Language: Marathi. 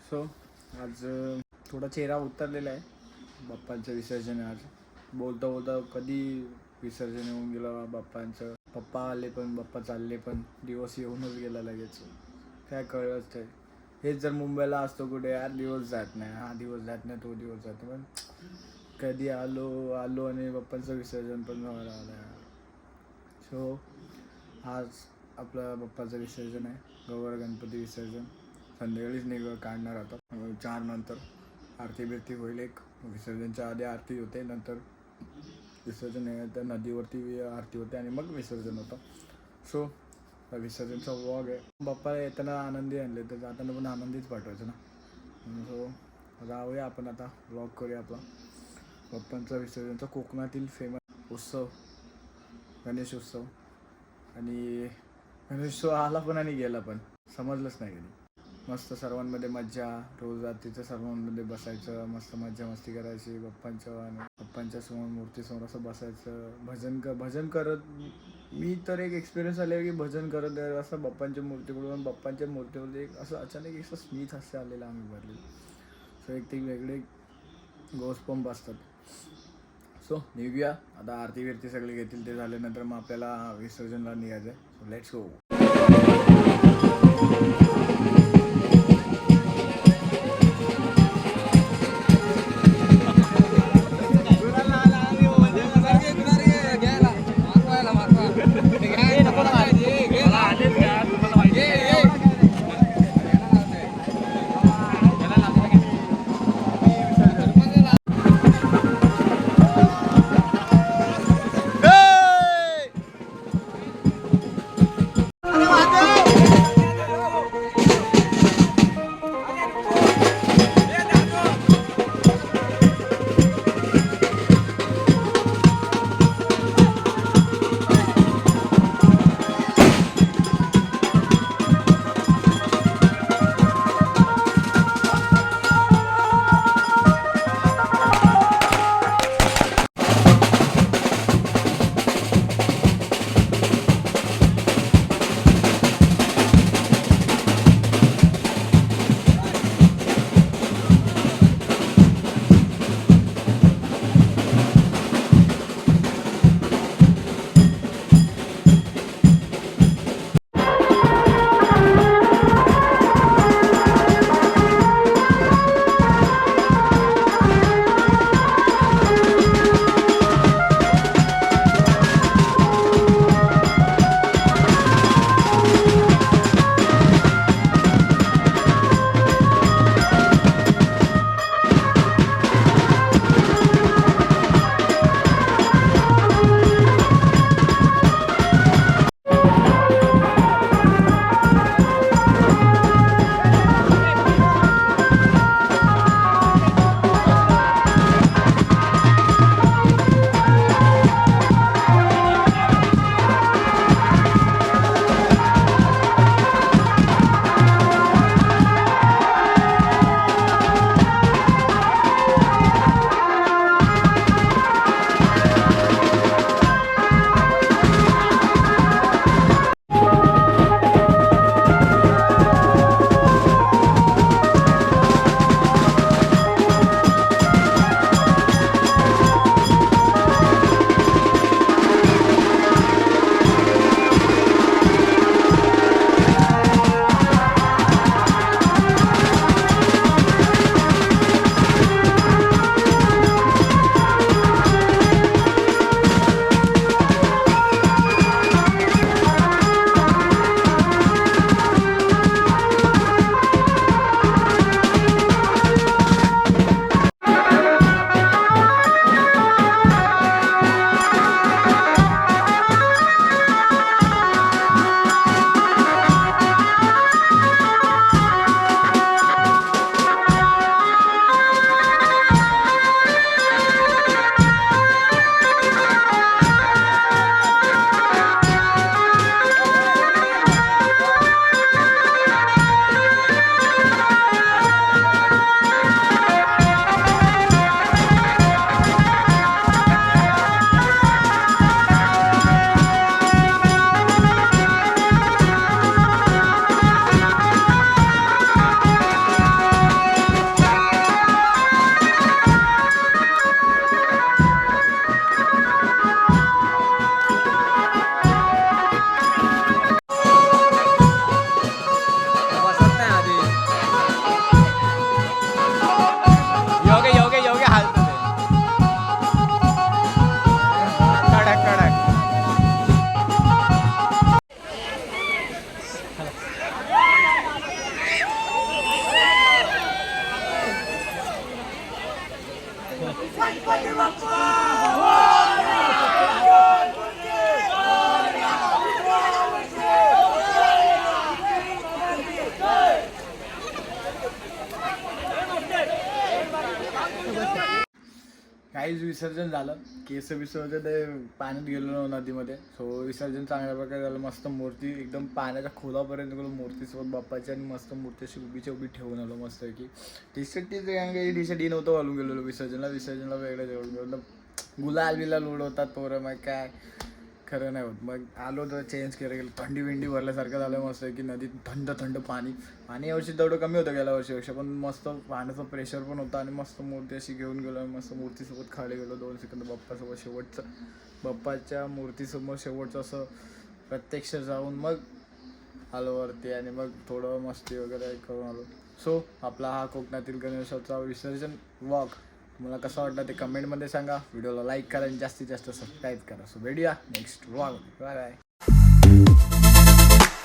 सो आज थोडा चेहरा उतरलेला आहे. बाप्पांचं विसर्जन आहे आज. बोलता बोलता कधी विसर्जन येऊन गेलं बाप्पांचं. पप्पा आले पण बाप्पा चालले पण दिवस येऊनच गेला लगेच. काय कळलंच नाही. हेच जर मुंबईला असतो कुठे यार दिवस जात नाही, हा दिवस जात नाही, तो दिवस जात नाही. पण कधी आलो आणि बाप्पांचं विसर्जन पण व्हायला आलं. सो आज आपलं बाप्पाचं विसर्जन आहे. गौर गणपती विसर्जन संध्याकाळीच काढणार आता 4 नंतर. आरती बिरती होईल. एक विसर्जनच्या आधी आरती होते, नंतर विसर्जन तर नदीवरती आरती होते आणि मग विसर्जन होतं. सो विसर्जनचा व्लॉग आहे. बाप्पा येताना आनंदी आणले तर जाताना पण आनंदीच पाठवायचं ना. सो जाऊया आपण आता व्लॉग करूया आपला बाप्पांचा विसर्जनचा. कोकणातील फेमस उत्सव गणेश उत्सव. आणि गणेशोत्सव आला पण आणि गेला पण समजलंच नाही कधी. मस्त सर्वांमध्ये मज्जा. रोज रात्रीचं सर्वांमध्ये बसायचं, मस्त मज्जा मस्ती करायची बाप्पांच्या समोर मूर्तीसमोर असं बसायचं. भजन करत मी तर एक एक्सपिरियन्स आले की भजन करत असं बाप्पांच्या मूर्तीवरती एक असं अचानक असं स्मित हास्य आलेलं आम्ही भरले. सो एक ते वेगळे गोस्पंप असतात. सो निघूया आता. आरती बिरती सगळे घेतील ते झाल्यानंतर मग आपल्याला विसर्जनला निघायचं आहे. So let's go. काहीच विसर्जन झालं, केस विसर्जन ते पाण्यात गेलो नदीमध्ये. सो विसर्जन चांगल्या प्रकारे झालं. मस्त मूर्ती एकदम पाण्याच्या खोलापर्यंत गेलो मूर्तीसोबत बाप्पाची, आणि मस्त मूर्ती अशी उभीच्या उभी ठेवून आलो मस्त की. टी शर्ट टी शर्ट नव्हतं घालून गेलेलो विसर्जनला वेगळं जेवण गेलो. गुलाल बिलाल उडवतात पोरं, मग काय खरं नाही होत. मग आलो तर चेंज केलं, थंडी विंडी भरल्यासारखं झालं मस्त की. नदीत थंड पाणी यावर्षी तेवढं कमी होतं गेल्या वर्षीपेक्षा, पण मस्त पाण्याचं प्रेशर पण होतं. आणि मस्त मूर्ती अशी घेऊन गेलो, मस्त मूर्तीसोबत खाली गेलो 2 सेकंद बाप्पासोबत. शेवटचं बाप्पाच्या मूर्तीसमोर शेवटचं असं प्रत्यक्ष जाऊन मग आलो वरती, आणि मग थोडं मस्ती वगैरे करून आलो. सो आपला हा कोकणातील गणेशोत्सवचा विसर्जन व्लॉग तुम्हाला कसा वाटला ते कमेंटमध्ये सांगा. व्हिडिओला लाईक करा आणि जास्तीत जास्त सबस्क्राईब करा. सो भेटूया नेक्स्ट व्लॉग. Bye bye.